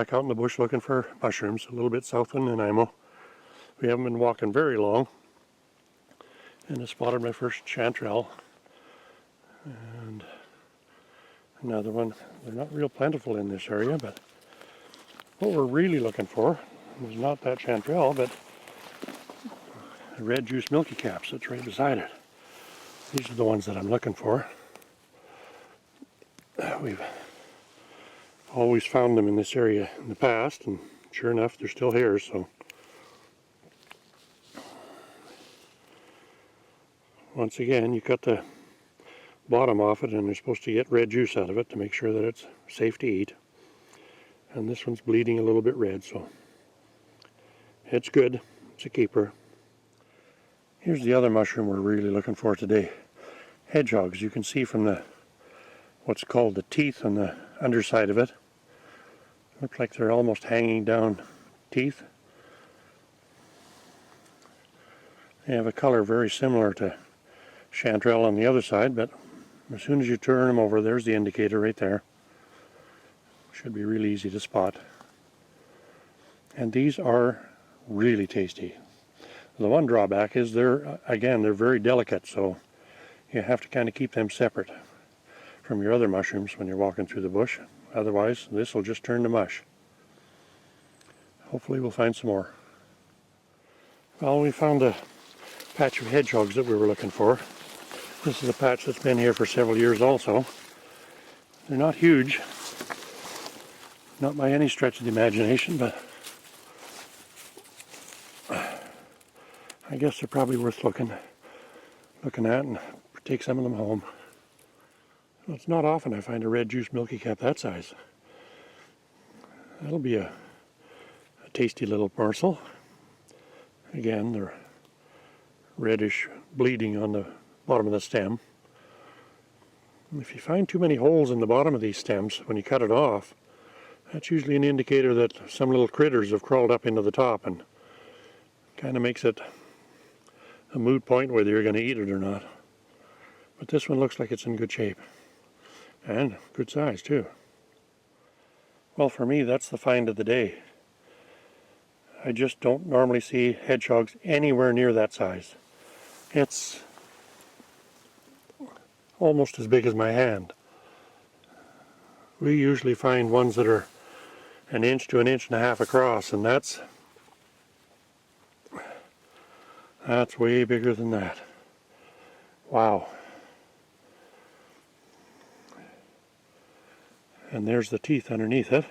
back out in the bush looking for mushrooms a little bit south of Nanaimo. We haven't been walking very long, and I spotted my first chanterelle and another one. They're not real plentiful in this area, but what we're really looking for is not that chanterelle, but the red juice Milky Caps that's right beside it. These are the ones that I'm looking for. We've always found them in this area in the past, and sure enough they're still here. So once again, you cut the bottom off it and you're supposed to get red juice out of it to make sure that it's safe to eat. And this one's bleeding a little bit red, so it's good. It's a keeper. Here's the other mushroom we're really looking for today. Hedgehogs. You can see from the what's called the teeth on the underside of it. Looks like they're almost hanging down teeth. They have a color very similar to chanterelle on the other side, but as soon as you turn them over, there's the indicator right there. Should be really easy to spot. And these are really tasty. The one drawback is they're very delicate, so you have to kind of keep them separate from your other mushrooms when you're walking through the bush. Otherwise, this will just turn to mush. Hopefully we'll find some more. Well, we found a patch of hedgehogs that we were looking for. This is a patch that's been here for several years also. They're not huge, not by any stretch of the imagination, but I guess they're probably worth looking at and take some of them home. Well, it's not often I find a red juice Milky Cap that size. That'll be a tasty little morsel. Again, they're reddish bleeding on the bottom of the stem. And if you find too many holes in the bottom of these stems when you cut it off, that's usually an indicator that some little critters have crawled up into the top, and kind of makes it a moot point whether you're going to eat it or not. But this one looks like it's in good shape. And good size too. Well, for me, that's the find of the day. I just don't normally see hedgehogs anywhere near that size. It's almost as big as my hand. We usually find ones that are an inch to an inch and a half across, and that's way bigger than that. Wow. And there's the teeth underneath it.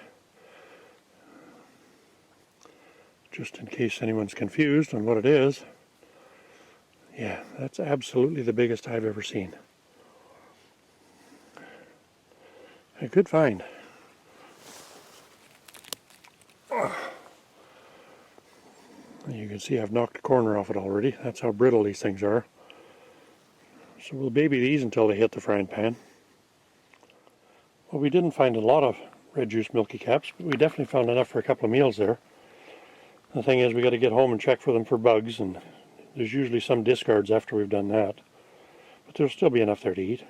Just in case anyone's confused on what it is. Yeah, that's absolutely the biggest I've ever seen. A good find. You can see I've knocked a corner off it already. That's how brittle these things are. So we'll baby these until they hit the frying pan. Well, we didn't find a lot of red juice Milky Caps, but we definitely found enough for a couple of meals there. The thing is, we got to get home and check for them for bugs, and there's usually some discards after we've done that. But there'll still be enough there to eat.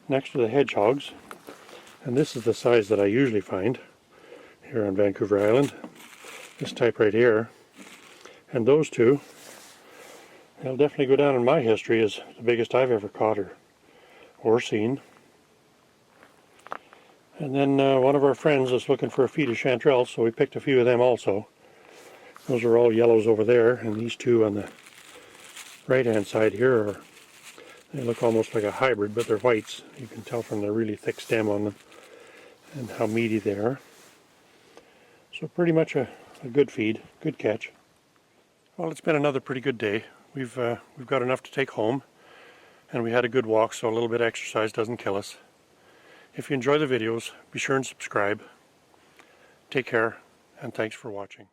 Next to the hedgehogs, and this is the size that I usually find here on Vancouver Island, this type right here, and those two, they'll definitely go down in my history as the biggest I've ever caught or seen. And then one of our friends is looking for a feed of chanterelles, so we picked a few of them also. Those are all yellows over there, and these two on the right hand side here they look almost like a hybrid, but they're whites. You can tell from the really thick stem on them and how meaty they are. So pretty much a good feed, good catch. Well, it's been another pretty good day. We've got enough to take home, and we had a good walk, so a little bit of exercise doesn't kill us. If you enjoy the videos, be sure and subscribe. Take care, and thanks for watching.